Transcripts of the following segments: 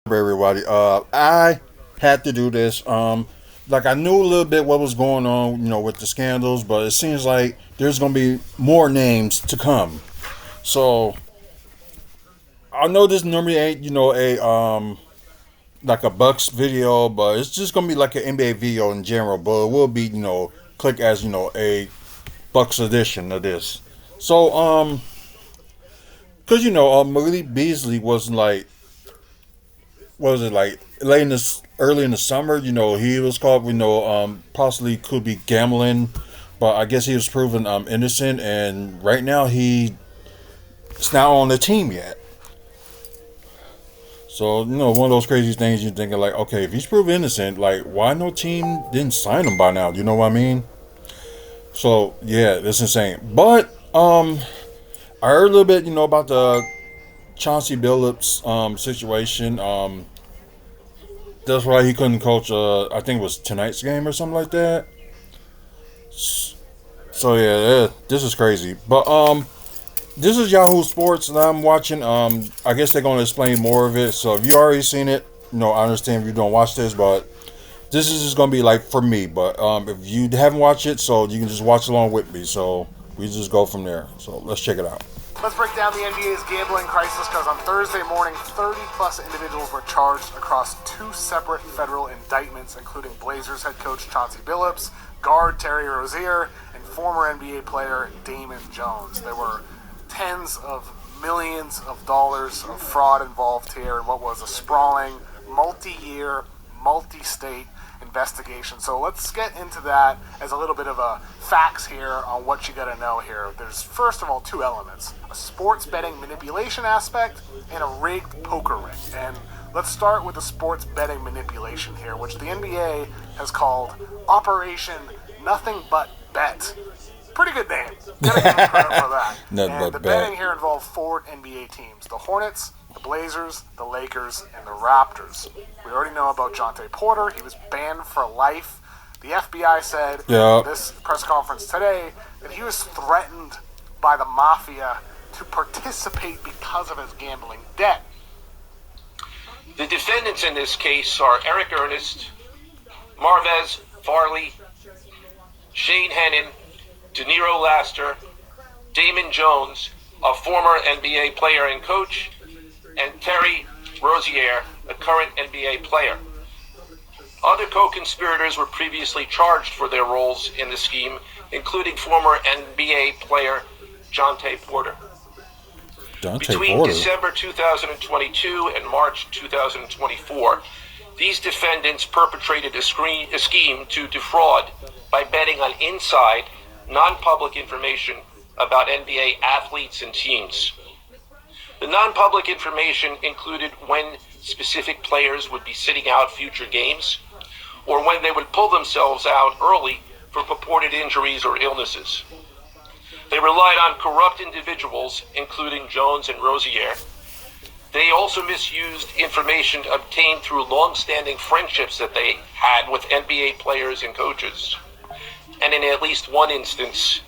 Everybody. I had to do this. Like I knew a little bit what was going on, with the scandals, but it seems like there's gonna be more names to come. So I know this normally ain't, a like a Bucks video, but it's just gonna be like an NBA video in general. But it will be, click as a Bucks edition of this. So cause Malik Beasley was like what was it like late in this early in the summer? He was caught. Possibly could be gambling, but I guess he was proven innocent, and right now he's not on the team yet. So one of those crazy things you're thinking like, okay, if he's proven innocent, like why no team didn't sign him by now? You know what I mean? So yeah, that's insane. But I heard a little bit, about the Chauncey Billups situation. That's why he couldn't coach. I think it was tonight's game or something like that. So yeah, this is crazy. But this is Yahoo Sports that I'm watching. I guess they're gonna explain more of it. So if you already seen it, I understand if you don't watch this, but this is just gonna be like for me. But if you haven't watched it, so you can just watch along with me. So we just go from there. So let's check it out. Let's break down the NBA's gambling crisis because on Thursday morning, 30-plus individuals were charged across two separate federal indictments, including Blazers head coach Chauncey Billups, guard Terry Rozier, and former NBA player Damon Jones. There were tens of millions of dollars of fraud involved here in what was a sprawling, multi-year, multi-state investigation. So let's get into that as a little bit of a facts here on what you got to know here. There's first of all two elements: a sports betting manipulation aspect and a rigged poker ring. And let's start with the sports betting manipulation here, which the NBA has called Operation Nothing But Bet. Pretty good name. Gotta give them credit for that. And the betting here involved four NBA teams: the Hornets, the Blazers, the Lakers, and the Raptors. We already know about Jontay Porter. He was banned for life. The FBI said in this press conference today that he was threatened by the mafia to participate because of his gambling debt. The defendants in this case are Eric Ernest, Marvez Farley, Shane Hennon, De Niro Laster, Damon Jones, a former NBA player and coach, and Terry Rozier, a current NBA player. Other co-conspirators were previously charged for their roles in the scheme, including former NBA player Jontay Porter. Between December 2022 and March 2024, these defendants perpetrated a scheme to defraud by betting on inside, non-public information about NBA athletes and teams. The non-public information included when specific players would be sitting out future games, or when they would pull themselves out early for purported injuries or illnesses. They relied on corrupt individuals, including Jones and Rozier. They also misused information obtained through long-standing friendships that they had with NBA players and coaches. And in at least one instance,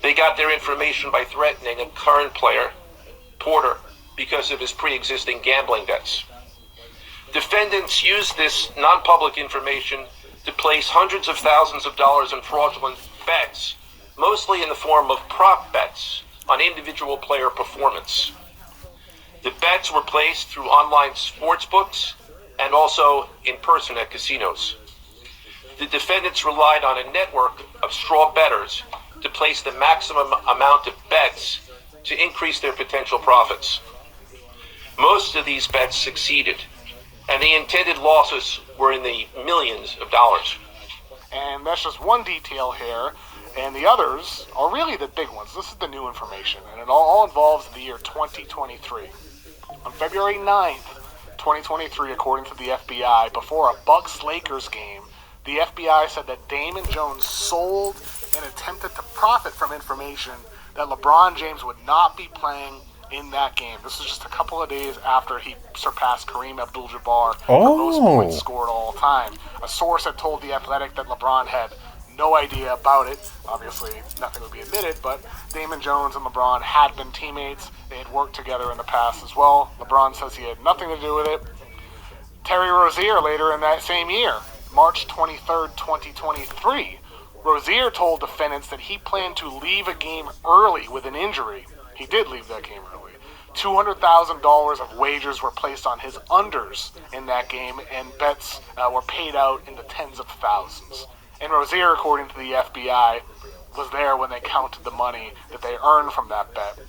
they got their information by threatening a current player, Porter, because of his pre-existing gambling debts. Defendants used this non-public information to place hundreds of thousands of dollars in fraudulent bets, mostly in the form of prop bets on individual player performance. The bets were placed through online sports books and also in person at casinos. The defendants relied on a network of straw bettors to place the maximum amount of bets to increase their potential profits. Most of these bets succeeded, and the intended losses were in the millions of dollars. And that's just one detail here, and the others are really the big ones. This is the new information, and it all involves the year 2023. On February 9th, 2023, according to the FBI, before a Bucks-Lakers game, the FBI said that Damon Jones sold and attempted to profit from information that LeBron James would not be playing in that game. This is just a couple of days after he surpassed Kareem Abdul-Jabbar for most points scored all time. A source had told The Athletic that LeBron had no idea about it. Obviously, nothing would be admitted, but Damon Jones and LeBron had been teammates. They had worked together in the past as well. LeBron says he had nothing to do with it. Terry Rozier later in that same year, March 23rd, 2023. Rozier told defendants that he planned to leave a game early with an injury. He did leave that game early. $200,000 of wagers were placed on his unders in that game, and bets were paid out in the tens of thousands. And Rozier, according to the FBI, was there when they counted the money that they earned from that bet.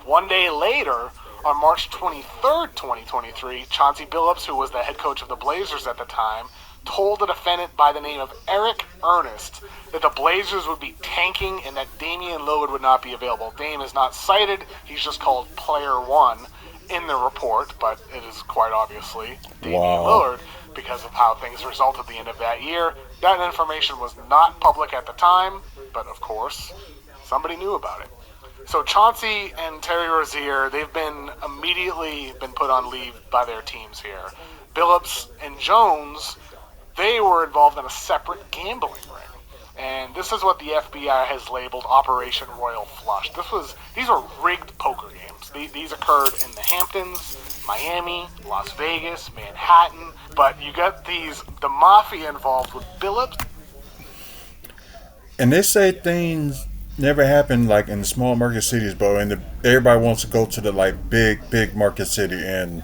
One day later, on March 23rd, 2023, Chauncey Billups, who was the head coach of the Blazers at the time, told a defendant by the name of Eric Ernest that the Blazers would be tanking and that Damian Lillard would not be available. Dame is not cited. He's just called Player One in the report, but it is quite obviously Damian Lillard because of how things resulted at the end of that year. That information was not public at the time, but of course, somebody knew about it. So Chauncey and Terry Rozier, they've been immediately been put on leave by their teams here. Billups and Jones, they were involved in a separate gambling ring. And this is what the FBI has labeled Operation Royal Flush. These were rigged poker games. These occurred in the Hamptons, Miami, Las Vegas, Manhattan. But you got the mafia involved with Billups. And they say things never happen like in small market cities, bro. And everybody wants to go to the like big market city, and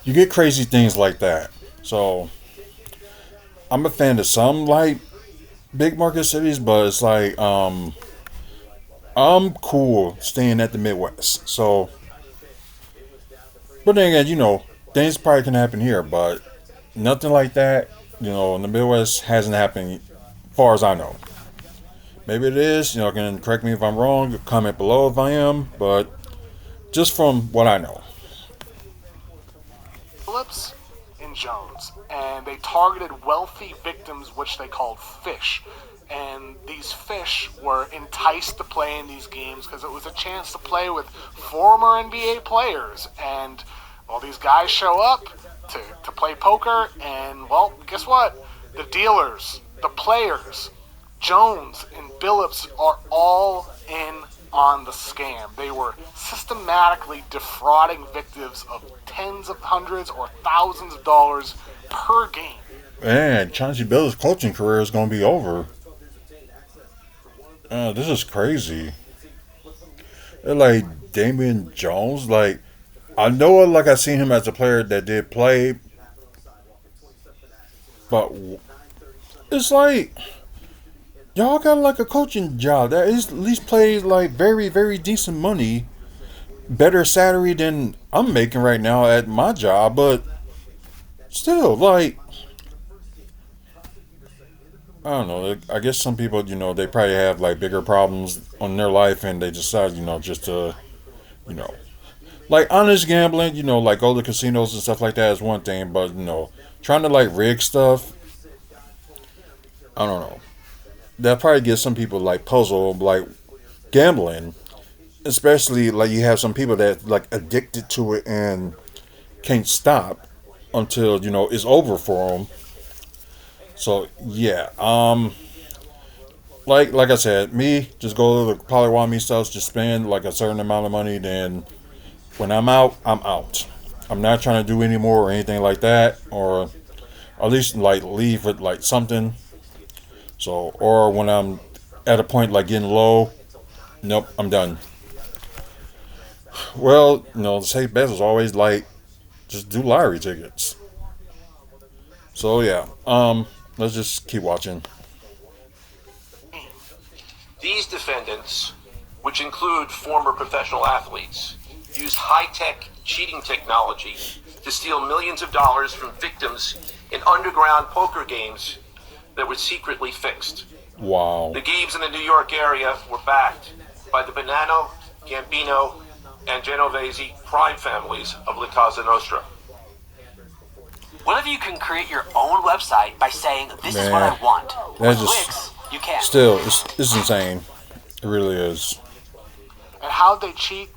you get crazy things like that. So I'm a fan of some like big market cities, but it's like I'm cool staying at the Midwest. So, but then again, you know, things probably can happen here, but nothing like that, you know, in the Midwest hasn't happened, as far as I know. Maybe it is, you know, can correct me if I'm wrong, comment below if I am, but just from what I know. Billups and Jones, and they targeted wealthy victims, which they called fish. And these fish were enticed to play in these games because it was a chance to play with former NBA players. And, well, these guys show up to play poker, and, well, guess what? The dealers, the players, Jones and Billups are all in on the scam. They were systematically defrauding victims of tens of hundreds or thousands of dollars per game. Man, Chauncey Billups' coaching career is going to be over. This is crazy. They're like Damian Jones. Like, I know, like, I seen him as a player that did play, but it's like y'all got like a coaching job that is at least pays like very decent money, better salary than I'm making right now at my job, but still, like, I don't know. I guess some people, you know, they probably have like bigger problems on their life, and they decide, you know, just to, you know, like honest gambling, you know, like go to casinos and stuff like that is one thing, but you know, trying to like rig stuff, I don't know. That probably gets some people like puzzled, like gambling, especially like you have some people that like addicted to it and can't stop until, you know, it's over for them. So yeah, like I said, me just go to the Potawatomi stuff, just spend like a certain amount of money. Then when I'm out, I'm out. I'm not trying to do any more or anything like that, or at least like leave with like something. So, or when I'm at a point like getting low, nope, I'm done. Well, you know, the safe bet is always like just do lottery tickets. So yeah, let's just keep watching. These defendants, which include former professional athletes, used high-tech cheating technology to steal millions of dollars from victims in underground poker games that were secretly fixed. Wow. The games in the New York area were backed by the Bonanno, Gambino, and Genovese crime families of La Casa Nostra. What if you can create your own website by saying, this is what I want? That's With just, clicks, you can. still, it's insane. It really is. And how'd they cheat?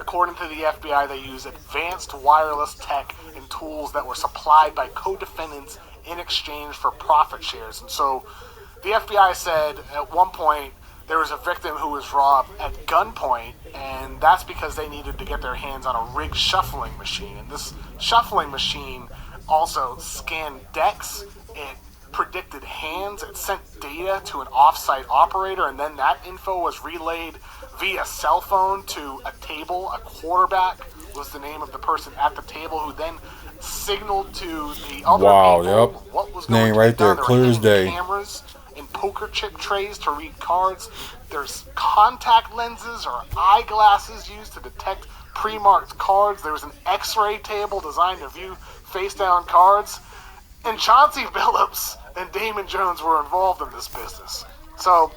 According to the FBI, they use advanced wireless tech and tools that were supplied by co-defendants in exchange for profit shares. And so the FBI said at one point there was a victim who was robbed at gunpoint, and that's because they needed to get their hands on a rigged shuffling machine. And this shuffling machine also scanned decks. It predicted hands. It sent data to an off-site operator, and then that info was relayed via cell phone to a table. A quarterback was the name of the person at the table, who then signaled to the other people what was going name to right be done. there, clear as day. Cameras and poker chip trays to read cards. There's contact lenses or eyeglasses used to detect pre-marked cards. There was an x-ray table designed to view face-down cards. And Chauncey Billups and Damon Jones were involved in this business. So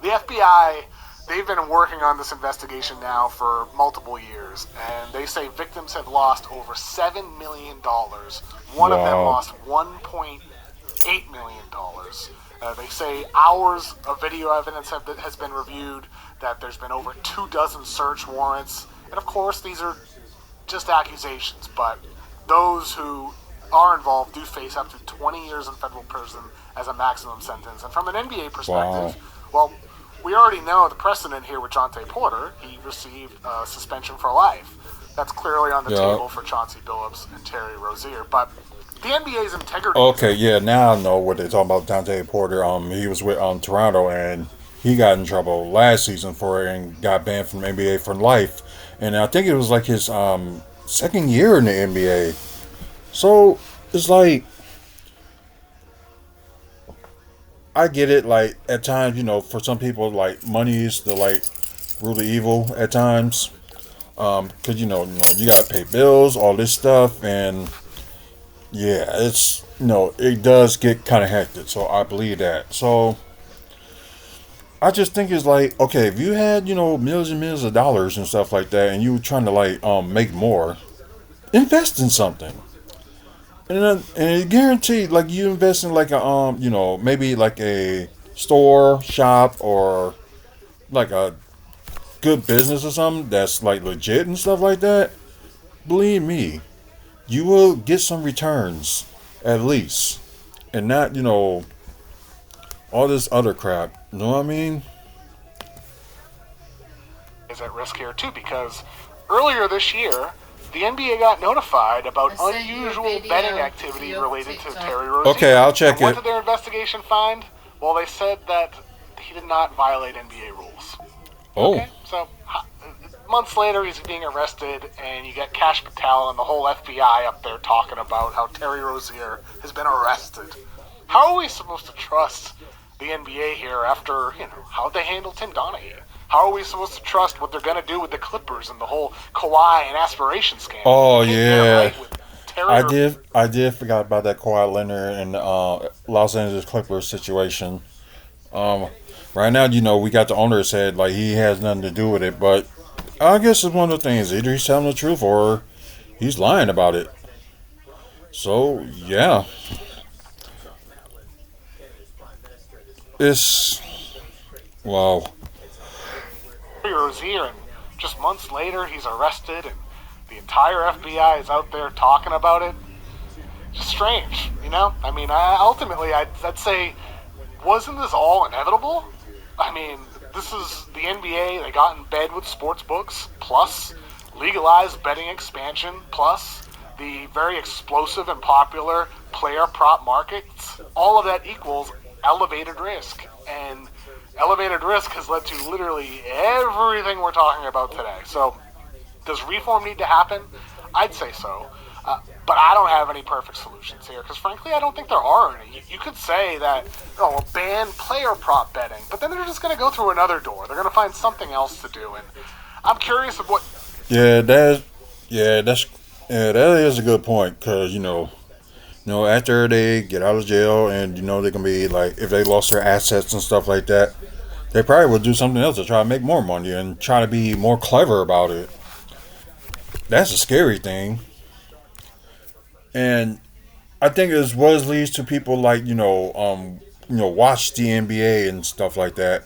the FBI, they've been working on this investigation now for multiple years, and they say victims have lost over $7 million. One of them lost $1.8 million. They say hours of video evidence has been reviewed, that there's been over 24 search warrants. And of course, these are just accusations, but those who are involved do face up to 20 years in federal prison as a maximum sentence. And from an NBA perspective, well, we already know the precedent here with Jontay Porter. He received a suspension for life. That's clearly on the table for Chauncey Billups and Terry Rozier. But the NBA's integrity... Okay, yeah, now I know what they're talking about. Jontay Porter, he was with Toronto, and he got in trouble last season for it and got banned from the NBA for life. And I think it was like his second year in the NBA. So, it's like, I get it, like, at times, for some people, like, money is the, like, root of evil at times. Because, you got to pay bills, all this stuff, and, yeah, it's, it does get kind of hectic, so I believe that. So, I just think it's like, okay, if you had, millions and millions of dollars and stuff like that, and you were trying to, like, make more, invest in something. And guaranteed, like, you invest in, like, a, maybe, like, a store, shop, or, like, a good business or something that's, like, legit and stuff like that, believe me, you will get some returns, at least. And not, all this other crap. You know what I mean? Is at risk here, too, because earlier this year, the NBA got notified about unusual betting activity related to Terry Rozier. Okay, I'll check it. What did their investigation find? Well, they said that he did not violate NBA rules. Oh. Okay, so months later, he's being arrested, and you get Kash Patel and the whole FBI up there talking about how Terry Rozier has been arrested. How are we supposed to trust the NBA here after, how they handled Tim Donaghy? How are we supposed to trust what they're going to do with the Clippers and the whole Kawhi and aspiration scandal? Oh, yeah. Right, I did forgot about that Kawhi Leonard and Los Angeles Clippers situation. Right now, we got the owner said, like, he has nothing to do with it, but I guess it's one of the things. Either he's telling the truth or he's lying about it. So, yeah. It's... Wow. Rozier, and just months later he's arrested, and the entire FBI is out there talking about it. Just strange, I mean, ultimately I'd say, wasn't this all inevitable? I mean, this is the NBA. They got in bed with sports books, plus legalized betting expansion, plus the very explosive and popular player prop markets. All of that equals elevated risk, and elevated risk has led to literally everything we're talking about today. So, does reform need to happen? I'd say so. But I don't have any perfect solutions here, because frankly, I don't think there are any. You could say that, ban player prop betting, but then they're just going to go through another door. They're going to find something else to do, and I'm curious of what... that is a good point, because, after they get out of jail and, they're going to be, like, if they lost their assets and stuff like that, they probably will do something else to try to make more money and try to be more clever about it. That's a scary thing. And I think it's what leads to people like, watch the NBA and stuff like that.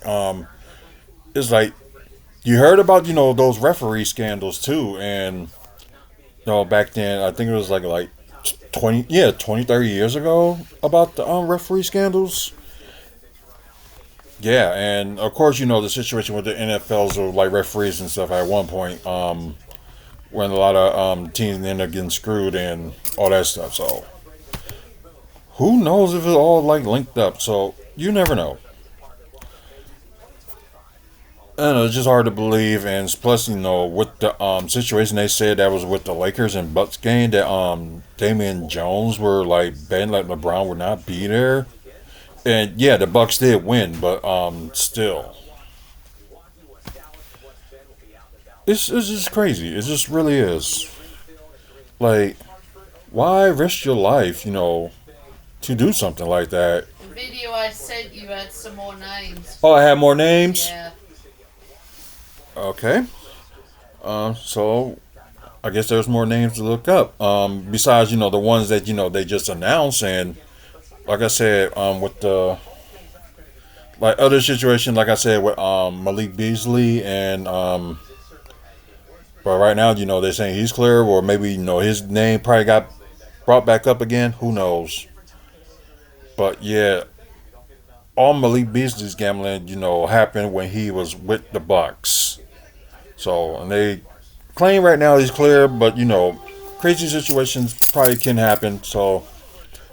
It's like, you heard about, those referee scandals too. And, back then, I think it was like 20, 30 years ago about the referee scandals. Yeah, and of course, the situation with the NFL's like referees and stuff at one point, when a lot of teams end up getting screwed and all that stuff. So who knows if it's all like linked up? So you never know. I don't know, it's just hard to believe, and plus, with the situation they said that was with the Lakers and Bucks game, that Damian Jones were like betting like LeBron would not be there, and yeah, the Bucks did win, but still, it's just crazy. It just really is. Like, why risk your life, to do something like that? The video I sent you had some more names. Oh, I had more names. Yeah. Okay. So I guess there's more names to look up. Besides, the ones that, they just announced. And like I said, with the like other situation, like I said, with Malik Beasley and but right now, they're saying he's clear, or maybe, his name probably got brought back up again. Who knows? But yeah, all Malik Beasley's gambling, happened when he was with the Bucks. So, and they claim right now he's clear, but crazy situations probably can happen. So,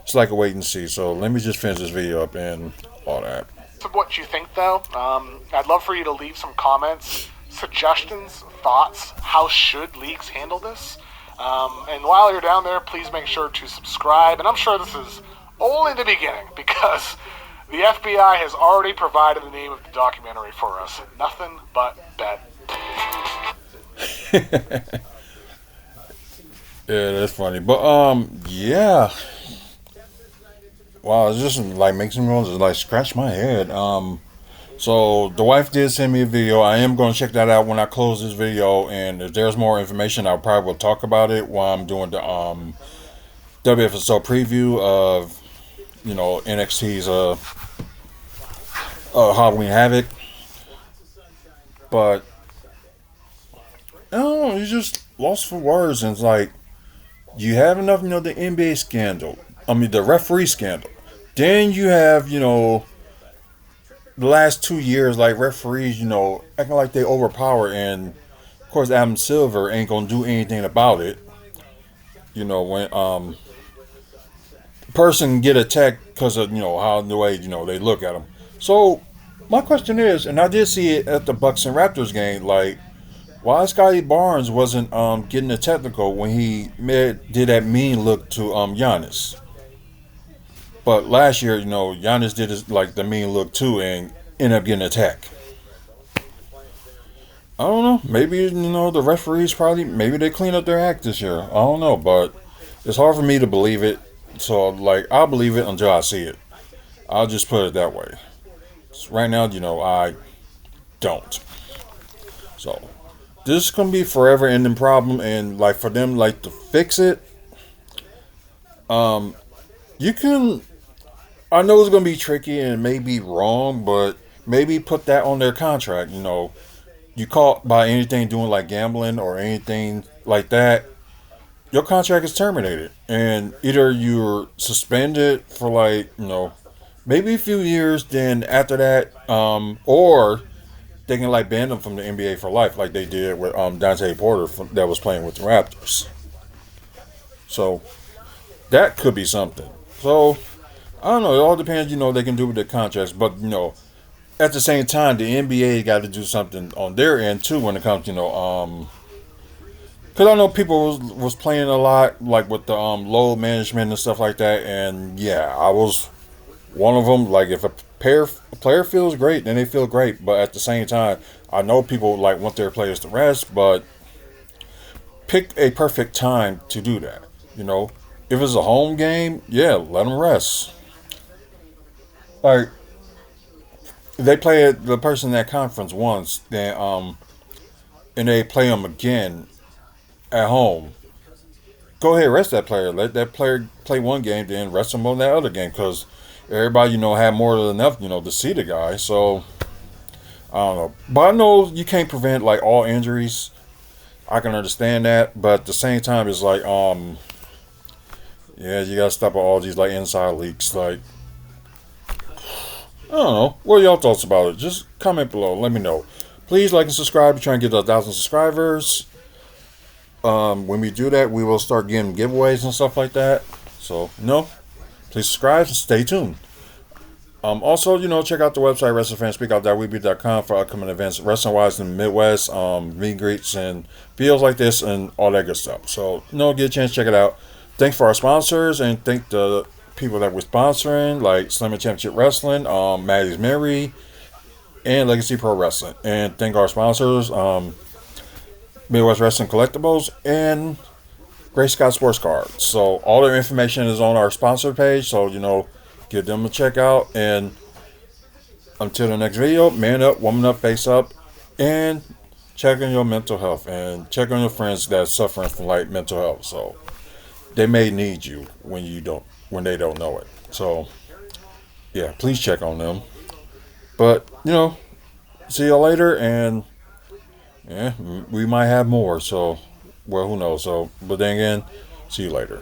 it's like a wait and see. So, let me just finish this video up and all that. What you think, though? I'd love for you to leave some comments, suggestions, thoughts. How should leagues handle this? And while you're down there, please make sure to subscribe. And I'm sure this is only the beginning, because the FBI has already provided the name of the documentary for us. Nothing but bet. Yeah, that's funny. But yeah. Wow, it just like makes me want to like scratch my head. So the wife did send me a video. I am going to check that out when I close this video, and if there's more information, I probably will talk about it while I'm doing the WFSO preview of NXT's Halloween Havoc. But I don't know, he's just lost for words. And it's like, you have enough, the NBA scandal. The referee scandal. Then you have, the last 2 years, like, referees, acting like they overpower. And, of course, Adam Silver ain't going to do anything about it. When, person get attacked because of, how the way, they look at them. So, my question is, and I did see it at the Bucks and Raptors game, like, why Scotty Barnes wasn't getting a technical when he did that mean look to Giannis? But last year, Giannis did the mean look too and ended up getting attacked. I don't know. Maybe the referees maybe they clean up their act this year. I don't know, but it's hard for me to believe it. So I'll believe it until I see it. I'll just put it that way. So right now, I don't. So. This is gonna be a forever ending problem, and for them to fix it, you can. I know it's gonna be tricky and it may be wrong, but maybe put that on their contract. You caught by anything doing like gambling or anything like that, your contract is terminated, and either you're suspended for maybe a few years. Then after that, or they can ban them from the NBA for life, like they did with Dante Porter that was playing with the Raptors. So that could be something. So I don't know. It all depends. They can do with their contracts, but at the same time, the NBA got to do something on their end too when it comes, because I know people was playing a lot with the load management and stuff like that, and yeah, I was one of them. If a player feels great, then they feel great. But at the same time, I know people want their players to rest, but pick a perfect time to do that. If it's a home game, yeah, let them rest. If they play the person in that conference once, then and they play them again at home, go ahead, rest that player. Let that player play one game, then rest them on that other game, because everybody, had more than enough, to see the guy. So, I don't know. But I know you can't prevent, all injuries. I can understand that. But at the same time, it's yeah, you got to stop all these, inside leaks. I don't know. What are y'all thoughts about it? Just comment below. Let me know. Please like and subscribe. We're trying to get to 1,000 subscribers. when we do that, we will start giving giveaways and stuff like that. So, please subscribe and stay tuned. Also, check out the website wrestlingfanspeakout.weebly.com for upcoming events, wrestling wise in the Midwest, meet and greets and videos like this and all that good stuff. So, get a chance to check it out. Thanks for our sponsors and thank the people that we're sponsoring, like Slam Championship Wrestling, Maddie's Mary, and Legacy Pro Wrestling. And thank our sponsors, Midwest Wrestling Collectibles and Gray Scott Sports Cards. So all their information is on our sponsor page. So give them a check out. And until the next video, man up, woman up, face up, and check on your mental health and check on your friends that's suffering from like mental health. So they may need you when they don't know it. So yeah, please check on them. But see you later, and yeah, we might have more. So, well, who knows? So, but then again, see you later.